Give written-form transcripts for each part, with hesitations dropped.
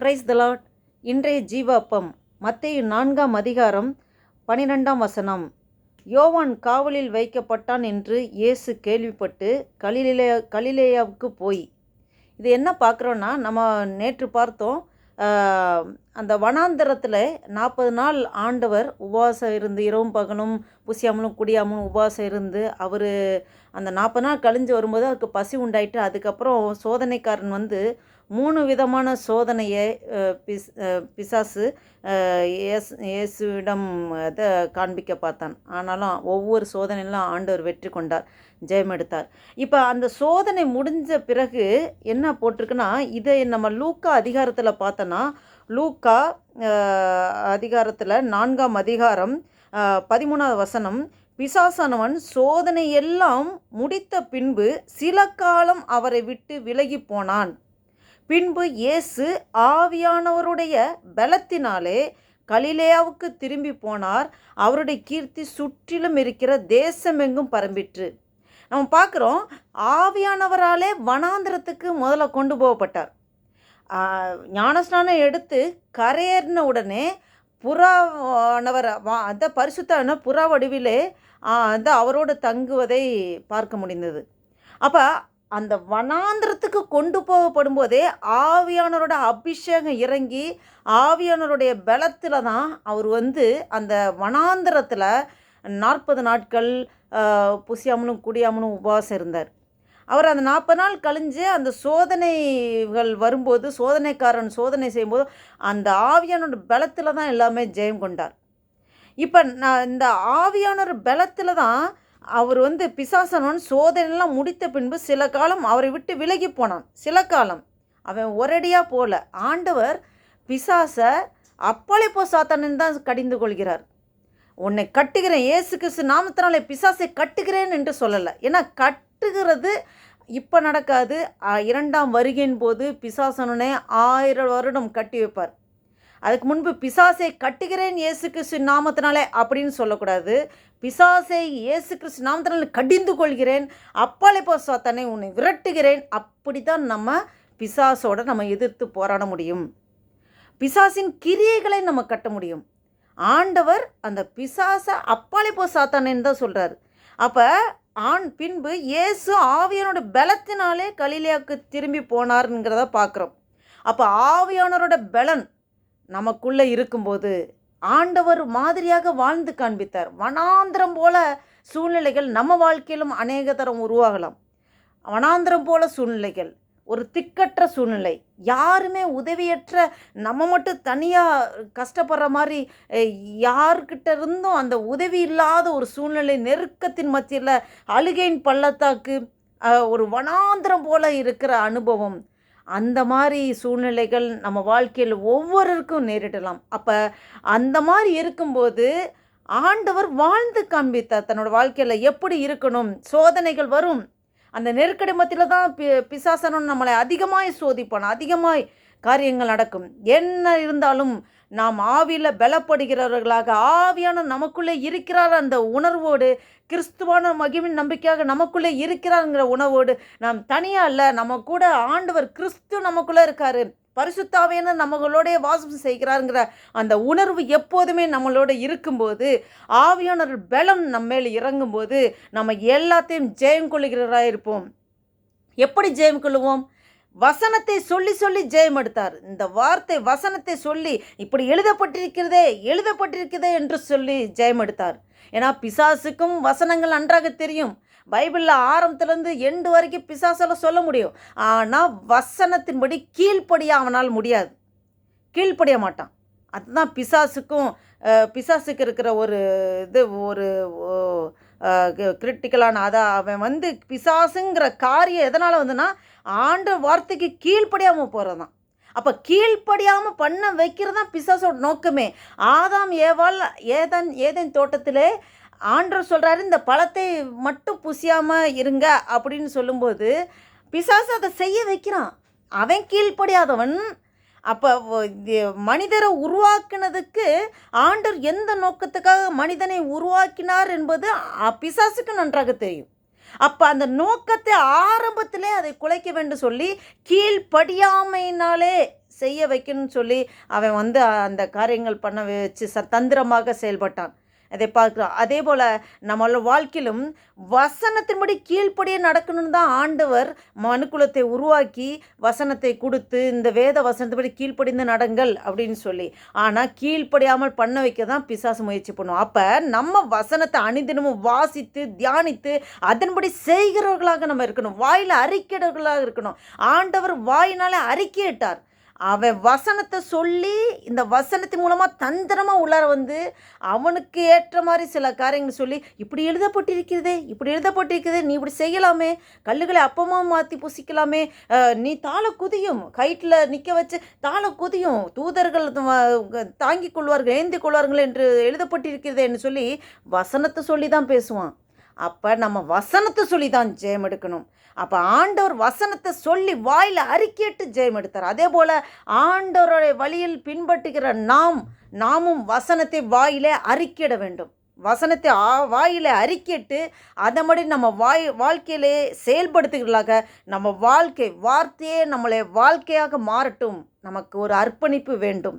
Praise the Lord. இன்றைய ஜீவ அப்பம் மத்தேயு 4ஆம் அதிகாரம் 12ஆம் வசனம். யோவான் காவலில் வைக்கப்பட்டான் என்று இயேசு கேள்விப்பட்டு கலிலேயாவுக்கு போய். இது என்ன பார்க்குறோன்னா, நம்ம நேற்று பார்த்தோம், அந்த வனாந்தரத்தில் 40 நாள் ஆண்டவர் உபவாசம் இருந்து, இரவும் பகலும் புசியாமலும் குடியாமலும் உபவாசம் இருந்து, அவர் அந்த 40 நாள் கழிஞ்சு வரும்போது அவருக்கு பசி உண்டாயிட்டு, அதுக்கப்புறம் சோதனைக்காரன் வந்து 3 விதமான சோதனையை பிசாசு இயேசுவிடம் அதை காண்பிக்க பார்த்தான். ஆனாலும் ஒவ்வொரு சோதனையெல்லாம் ஆண்டவர் வெற்றி கொண்டார், ஜெயம் எடுத்தார். இப்போ அந்த சோதனை முடிஞ்ச பிறகு என்ன போட்டிருக்குன்னா, இதை நம்ம லூக்கா அதிகாரத்தில் பார்த்தோன்னா, லூக்கா அதிகாரத்தில் 4ஆம் அதிகாரம் 13ஆவது வசனம். பிசாசானவன் சோதனை எல்லாம் முடித்த பின்பு சில காலம் அவரை விட்டு விலகி போனான். பின்பு இயேசு ஆவியானவருடைய பலத்தினாலே கலிலேயாவுக்கு திரும்பி போனார். அவருடைய கீர்த்தி சுற்றிலும் இருக்கிற தேசமெங்கும் பரம்பிற்று. நம்ம பார்க்குறோம், ஆவியானவராலே வனாந்திரத்துக்கு முதல்ல கொண்டு போகப்பட்டார். ஞானஸ்நானம் எடுத்து கரையேறின உடனே புறானவர் அந்த பரிசுத்தான புறா வடிவிலே அந்த அவரோடு தங்குவதை பார்க்க முடிந்தது. அப்போ அந்த வனாந்திரத்துக்கு கொண்டு போகப்படும் போதே ஆவியானவரோட அபிஷேகம் இறங்கி, ஆவியானவருடைய பலத்தில் தான் அவர் வந்து அந்த வனாந்திரத்தில் 40 நாட்கள் புசியாமலும் குடியாமலும் உபவாசம் இருந்தார். அவர் அந்த 40 நாள் கழிஞ்சு அந்த சோதனைகள் வரும்போது, சோதனைக்காரன் சோதனை செய்யும்போது அந்த ஆவியானோட பலத்தில் தான் எல்லாமே ஜெயம் கொண்டார். இப்போ இந்த ஆவியானோட பலத்தில் தான் அவர் வந்து பிசாசனவன் சோதனைலாம் முடித்த பின்பு சில காலம் அவரை விட்டு விலகி போனான். சில காலம் அவன் ஒரடியாக போல. ஆண்டவர் பிசாசை அப்பளை போ சாத்தானன் தான் கடிந்து கொள்கிறார். உன்னை கட்டுகிறேன், இயேசு கிறிஸ்து நாமத்தினாலே பிசாசை கட்டுகிறேன் என்று சொல்லலை. ஏன்னா கட்டுகிறது இப்போ நடக்காது. 2ஆம் வருகையின் போது பிசாசனனை 1000 வருடம் கட்டி வைப்பார். அதுக்கு முன்பு பிசாசை கட்டுகிறேன் இயேசு கிறிஸ்து நாமத்தினாலே அப்படின்னு சொல்லக்கூடாது. பிசாசை இயேசு கிறிஸ்து நாமத்தினாலே கடிந்து கொள்கிறேன், அப்பாலே போ சாத்தானை உன்னை விரட்டுகிறேன். அப்படி தான் நம்ம பிசாசோட நம்ம எதிர்த்து போராட முடியும். பிசாசின் கிரியைகளை நம்ம கட்ட முடியும். ஆண்டவர் அந்த பிசாசை அப்பாலே போ சாத்தானேன்னு தான் சொல்கிறார். அப்போ பின்பு இயேசு ஆவியானோட பலத்தினாலே கலிலேயாவுக்கு திரும்பி போனாருங்கிறத பார்க்குறோம். அப்போ ஆவியானவரோட பலன் நமக்குள்ளே இருக்கும்போது ஆண்டவர் மாதிரியாக வாழ்ந்து காண்பித்தார். வனாந்திரம் போல சூழ்நிலைகள் நம்ம வாழ்க்கையிலும் அநேக தரம் உருவாகலாம். வனாந்திரம் போல சூழ்நிலைகள், ஒரு திக்கற்ற சூழ்நிலை, யாருமே உதவியற்ற, நம்ம மட்டும் தனியாக கஷ்டப்படுற மாதிரி, யார்கிட்ட இருந்தும் அந்த உதவி இல்லாத ஒரு சூழ்நிலை, நெருக்கத்தின் மத்தியில் அழுகையின் பள்ளத்தாக்கு, ஒரு வனாந்திரம் போல இருக்கிற அனுபவம், அந்த மாதிரி சூழ்நிலைகள் நம்ம வாழ்க்கையில் ஒவ்வொருவருக்கும் நேரிடலாம். அப்போ அந்த மாதிரி இருக்கும்போது ஆண்டவர் வாழ்ந்து காண்பித்தார் தன்னோட வாழ்க்கையில் எப்படி இருக்கணும். சோதனைகள் வரும், அந்த நெருக்கடி மத்தியில் தான் பிசாசனம் நம்மளை அதிகமாய் சோதிப்பான், அதிகமாய் காரியங்கள் நடக்கும். என்ன இருந்தாலும் நாம் ஆவியில் பலப்படுகிறவர்களாக, ஆவியான நமக்குள்ளே இருக்கிறார் அந்த உணர்வோடு, கிறிஸ்துவான மகிமின் நம்பிக்கையாக நமக்குள்ளே இருக்கிறாருங்கிற உணர்வோடு, நாம் தனியாக இல்லை, நம்ம கூட ஆண்டவர் கிறிஸ்து நமக்குள்ளே இருக்கார், பரிசுத்தாவியான நம்மளோடைய வாசம் செய்கிறாருங்கிற அந்த உணர்வு எப்போதுமே நம்மளோட இருக்கும்போது, ஆவியான பலம் நம்ம மேல் இறங்கும்போது நம்ம எல்லாத்தையும் ஜெயம் கொள்ளுகிறவராக இருப்போம். எப்படி ஜெயம் கொள்ளுவோம்? வசனத்தை சொல்லி சொல்லி ஜெயம் எடுத்தார். இந்த வார்த்தை வசனத்தை சொல்லி இப்படி எழுதப்பட்டிருக்கிறதே என்று சொல்லி ஜெயம் எடுத்தார். ஏன்னா பிசாசுக்கும் வசனங்கள் நன்றாக தெரியும். பைபிளில் ஆரம்பத்திலேருந்து எண்டு வரைக்கும் பிசாசால் சொல்ல முடியும். ஆனால் வசனத்தின்படி கீழ்ப்படிய அவனால் முடியாது, கீழ்ப்படிய மாட்டான். அதுதான் பிசாசுக்கு இருக்கிற ஒரு இது, ஒரு கிரிட்டிக்கலான, அதான் அவன் வந்து பிசாசுங்கிற காரியம் எதனால் வந்துன்னா ஆண்ட வார்த்தைக்கு கீழ்ப்படியாமல் போகிறது தான். அப்போ கீழ்ப்படியாமல் பண்ண வைக்கிறது தான் பிசாசோட நோக்கமே. ஆதாம் ஏவாள் ஏதேன் தோட்டத்திலே ஆண்டவர் சொல்கிறாரு, இந்த பழத்தை மட்டும் புசியாமல் இருங்க அப்படின்னு சொல்லும்போது பிசாசு அதை செய்ய வைக்கிறான். அவன் கீழ்ப்படியாதவன். அப்போ மனிதரை உருவாக்கினதுக்கு ஆண்டவர் எந்த நோக்கத்துக்காக மனிதனை உருவாக்கினார் என்பது பிசாசுக்கு நன்றாக தெரியும். அப்போ அந்த நோக்கத்தை ஆரம்பத்திலே அதை குலைக்க வேண்டும் சொல்லி கீழ்ப்படியாமையினாலே செய்ய வைக்கணும்னு சொல்லி அவன் வந்து அந்த காரியங்கள் பண்ண வச்சு தந்திரமாக செயல்பட்டான். அதை பார்க்குறோம். அதே போல் நம்மளோட வாழ்க்கையிலும் வசனத்தின்படி கீழ்ப்படியே நடக்கணும்னு தான் ஆண்டவர் மனுக்குலத்தை உருவாக்கி வசனத்தை கொடுத்து இந்த வேத வசனத்தின்படி கீழ்ப்படிந்து நடங்கள் அப்படின்னு சொல்லி. ஆனால் கீழ்ப்படியாமல் பண்ண வைக்க தான் பிசாசு முயற்சி பண்ணுவோம். அப்போ நம்ம வசனத்தை அனுதினமும் வாசித்து தியானித்து அதன்படி செய்கிறவர்களாக நம்ம இருக்கணும். வாயில் அறிக்கையிடர்களாக இருக்கணும். ஆண்டவர் வாயினாலே அறிக்கையிட்டார். அவன் வசனத்தை சொல்லி இந்த வசனத்தின் மூலமாக தந்திரமாக உள்ளார வந்து அவனுக்கு ஏற்ற மாதிரி சில காரியங்கள் சொல்லி, இப்படி எழுதப்பட்டிருக்கிறதே, இப்படி எழுதப்பட்டிருக்கிறதே, நீ இப்படி செய்யலாமே, கல்லுகளை அப்பமாக மாற்றி புசிக்கலாமே, நீ தாழ குதியும், கைட்டில் நிற்க வச்சு தாழ குதியும், தூதர்கள் தாங்கிக் கொள்வார்கள், ஏந்தி கொள்வார்கள் என்று எழுதப்பட்டிருக்கிறதே என்று சொல்லி வசனத்தை சொல்லி தான் பேசுவான். அப்போ நம்ம வசனத்தை சொல்லி தான் ஜெயம் எடுக்கணும். அப்போ ஆண்டவர் வசனத்தை சொல்லி வாயில் அறிக்கையிட்டு ஜெயம் எடுத்தார். அதே போல் ஆண்டவருடைய வழியில் பின்பற்றுகிற நாமும் வசனத்தை வாயிலே அறிக்கையிட வேண்டும். வசனத்தை வாயிலே அறிக்கையிட்டு அதன்படி நம்ம வாழ்க்கையிலே செயல்படுத்துகிறதாக நம்ம வார்த்தையே நம்மளை வாழ்க்கையாக மாறட்டும். நமக்கு ஒரு அர்ப்பணிப்பு வேண்டும்.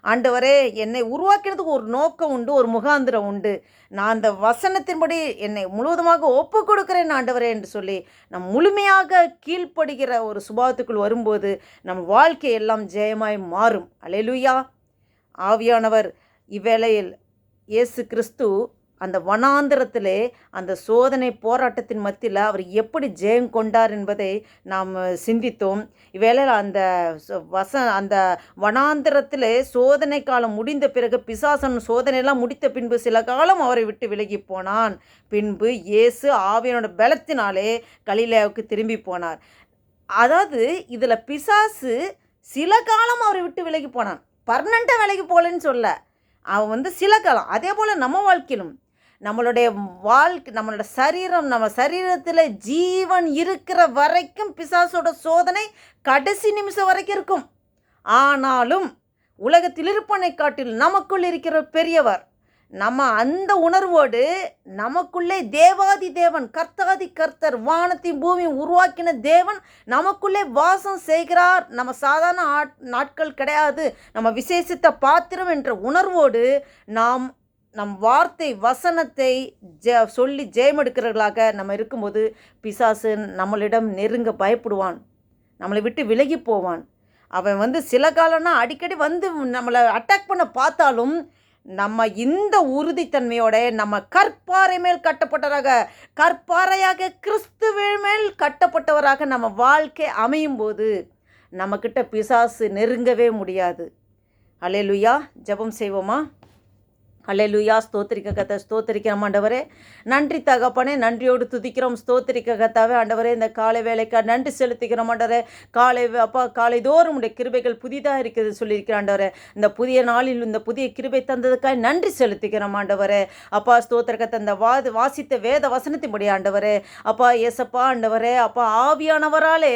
ஆண்டவரே, என்னை உருவாக்கினதுக்கு ஒரு நோக்கம் உண்டு, ஒரு முகாந்திரம் உண்டு. நான் அந்த வசனத்தின்படி என்னை முழுவதுமாக ஒப்பு கொடுக்குறேன் ஆண்டவரே என்று சொல்லி நம் முழுமையாக கீழ்ப்படுகிற ஒரு சுபாவத்துக்குள் வரும்போது நம் வாழ்க்கை எல்லாம் ஜெயமாய் மாறும். அல்லேலூயா. ஆவியானவர் இவ்வேளையில் இயேசு கிறிஸ்து அந்த வனாந்திரத்திலே அந்த சோதனை போராட்டத்தின் மத்தியில் அவர் எப்படி ஜெயம் கொண்டார் என்பதை நாம் சிந்தித்தோம். இவ்வேளையில் அந்த வனாந்திரத்திலே சோதனை காலம் முடிந்த பிறகு பிசாசன் சோதனையெல்லாம் முடித்த பின்பு சில காலம் அவரை விட்டு விலகி போனான். பின்பு இயேசு ஆவியானோட பலத்தினாலே கலிலேயாவுக்கு திரும்பி போனார். அதாவது இதில் பிசாசு சில காலம் அவரை விட்டு விலகி போனான், பர்மனெண்ட்டாக விலகி போகலன்னு சொல்ல. அவன் வந்து சில காலம். அதே போல் நம்ம வாழ்க்கையிலும் நம்மளுடைய நம்மளோட நம்ம சரீரத்தில் ஜீவன் இருக்கிற வரைக்கும் பிசாசோட சோதனை கடைசி நிமிஷம் வரைக்கும் இருக்கும். ஆனாலும் உலகத்தில் இருப்பனை காட்டில் நமக்குள் இருக்கிற பெரியவர். நம்ம அந்த உணர்வோடு நமக்குள்ளே தேவாதி தேவன், கர்த்தாதி கர்த்தர், வானத்தையும் பூமியும் உருவாக்கின தேவன் நமக்குள்ளே வாசம் செய்கிறார். நம்ம சாதாரண நாட்கள் கிடையாது, நம்ம விசேஷித்த பாத்திரம் என்ற உணர்வோடு நம் வார்த்தை வசனத்தை சொல்லி ஜெயமெடுக்கிறவர்களாக நம்ம இருக்கும்போது பிசாசு நம்மளிடம் நெருங்க பயப்படுவான், நம்மளை விட்டு விலகி போவான். அவன் வந்து சில காலம்னா அடிக்கடி வந்து நம்மளை அட்டாக் பண்ண பார்த்தாலும் நம்ம இந்த உறுதித்தன்மையோட நம்ம கற்பாறை மேல் கற்பாறையாக கிறிஸ்துவின் மேல் கட்டப்பட்டவராக நம்ம வாழ்க்கை அமையும் போது நம்மக்கிட்ட பிசாசு நெருங்கவே முடியாது. அல்லேலூயா. ஜெபம் செய்வோமா? அல்லேலூயா. ஸ்தோத்திரிக்க கத்த ஸ்தோத்திரிக்கிறோம் ஆண்டவரே. நன்றி தகப்பனே, நன்றியோடு துதிக்கிறோம். ஸ்தோத்திரிக்க கத்தாவே ஆண்டவரே, இந்த காலை வேலைக்காக நன்றி செலுத்திக்கிறோம் ஆண்டவரே. காலைதோறும் உடைய கிருபைகள் புதிதாக இருக்குது சொல்லியிருக்கிற ஆண்டவரே. இந்த புதிய நாளில் இந்த புதிய கிருபை தந்ததுக்காக நன்றி செலுத்திக்கிறோம் ஆண்டவரே. அப்பா ஸ்தோத்திரக்கத்தை இந்த வாசித்த வேத வசனத்தின்படி ஆண்டவரே, அப்பா ஏசப்பா ஆண்டவரே, அப்பா ஆவியானவராலே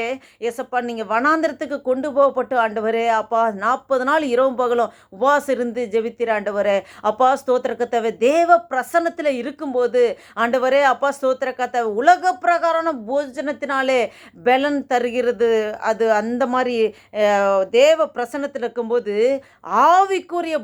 ஏசப்பா நீங்கள் வனாந்திரத்துக்கு கொண்டு போகப்பட்டு ஆண்டவரே, அப்பா 40 நாள் இரவும் பகலும் உபவாசம் இருந்து ஜெபித்திர ஆண்டவரே. அப்பா ஸ்தோத்திர கர்த்தாவே, தேவ பிரசன்னத்தில் இருக்கும்போது ஆண்டவரே, அப்பா ஸ்தோத்திர கர்த்தாவே, உலக பிரகாரமான போஜனத்தினாலே பலன் தருகிறது. அது அந்த மாதிரி தேவ பிரசன்னத்தில் இருக்கும்போது ஆவிக்குரிய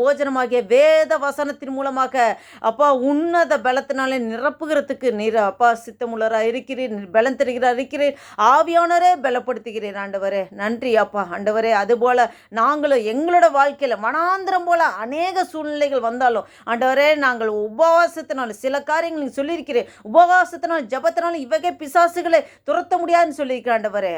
போஜனமாகிய வேத வசனத்தின் மூலமாக அப்பா உன்னத பலத்தினாலே நிரப்புகிறதுக்கு நீர் அப்பா சித்தமுள்ளராக இருக்கிறீர், பலன் தருகிறார் இருக்கிறீர். ஆவியானவரே பலப்படுத்துகிறீர் ஆண்டவரே. நன்றி அப்பா ஆண்டவரே. அதுபோல் நாங்களும் எங்களோட வாழ்க்கையில் வனாந்திரம் போல அநேக சூழ்நிலைகள் வந்தாலும் ஆண்டவரே, நாங்கள் உபவாசத்தினாலும் சில காரியங்கள் நீங்கள் சொல்லியிருக்கிறேன், உபவாசத்தினாலும் ஜபத்தினாலும் இவ்வகை பிசாசுகளை துரத்த முடியாதுன்னு சொல்லியிருக்கிறேன் ஆண்டவரே.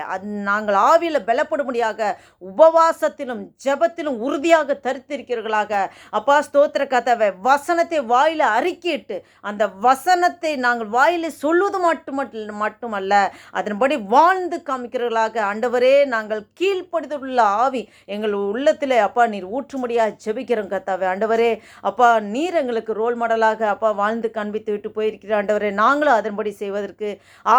நாங்கள் ஆவியில் பலப்படும்படியாக உபவாசத்திலும் ஜபத்திலும் உறுதியாக தரித்திருக்கிறவர்களாக அப்பா ஸ்தோத்திர கர்த்தாவே, வசனத்தை வாயில அறிக்கையிட்டு அந்த வசனத்தை நாங்கள் வாயில சொல்வது மட்டுமல்ல அதன்படி வாழ்ந்து காமிக்கிறவர்களாக ஆண்டவரே, நாங்கள் கீழ்ப்படுத்தலுள்ள ஆவி எங்கள் உள்ளத்தில் அப்பா நீர் ஊற்றும்படியாக ஜெபிக்கிறோம் கத்தாவே. ஆண்டவரே அப்பா, நீர் எங்களுக்கு ரோல் மாடலாக அப்பா வாழ்ந்து காண்பித்து விட்டு போயிருக்கிற ஆண்டவரே, நாங்களும் அதன்படி செய்வதற்கு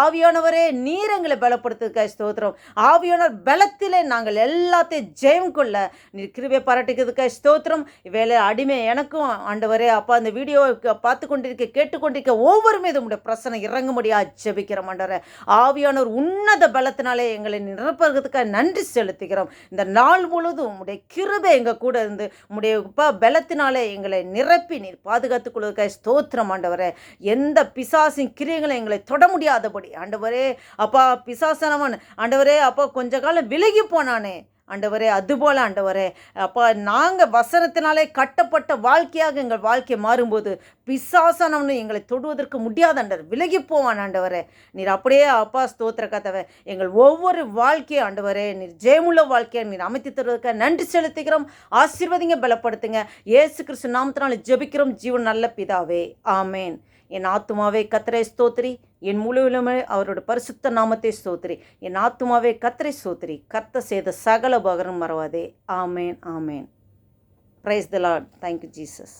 ஆவியானவரே நீர் எங்களை பலப்படுத்துறதுக்காக ஸ்தோத்திரம். ஆவியானவர் பலத்திலே நாங்கள் எல்லாத்தையும் ஜெயம் கொள்ள நீர் கிருபை பாராட்டுக்கிறதுக்காக ஸ்தோத்திரம். வேலை அடிமை எனக்கும் ஆண்டவரே அப்பா, அந்த வீடியோ பார்த்து கொண்டிருக்க கேட்டுக்கொண்டிருக்க ஒவ்வொரு மீதும் உடைய பிரசனை இறங்கும்படியா ஜெபிக்கிறோம் ஆண்டவரே. ஆவியானவர் உன்னத பலத்தினாலே எங்களை நிரப்புறதுக்காக நன்றி செலுத்துகிறோம். இந்த நாள் முழுவதும் உடைய கிருபை எங்கள் கூட இருந்து உடைய பலத்தினாலே எங்களை நிரப்பி நீர் பாதுகாத்துக் கொள்வதற்காக ஸ்தோத்திரம் ஆண்டவரே. எந்த பிசாசின் கிரியைகளை எங்களை தொட முடியாதபடி ஆண்டவரே அப்பா, பிசாசனவன் ஆண்டவரே அப்பா கொஞ்ச காலம் விலகி போனானே ஆண்டவரே, அதுபோல் ஆண்டவரே அப்பா, நாங்கள் வசனத்தினாலே கட்டப்பட்ட வாழ்க்கையாக எங்கள் வாழ்க்கை மாறும்போது பிசாசானவனு எங்களை தொடுவதற்கு முடியாத ஆண்டவர் விலகி போவான் ஆண்டவரே. நீர் அப்படியே அப்பா ஸ்தோத்திர கத்தவை எங்கள் ஒவ்வொரு வாழ்க்கையும் ஆண்டவரே நீர் ஜெயமுள்ள வாழ்க்கையை நீர் அமைத்து தருவதற்காக நன்றி செலுத்துகிறோம். ஆசீர்வதிங்க, பலப்படுத்துங்க. இயேசு கிறிஸ்து நாமத்தினால ஜெபிக்கிறோம் ஜீவன் நல்ல பிதாவே, ஆமேன். என் ஆத்துமாவே கர்த்தரை ஸ்தோத்திரி, என் முழுவதுமே அவரோட பரிசுத்த நாமத்தை ஸ்தோத்திரி. என் ஆத்துமாவே கர்த்தரை ஸ்தோத்திரி, கர்த்தர் செய்த சகல உபகாரம் மறவாதே. Amen, amen. Praise the Lord. Thank you Jesus.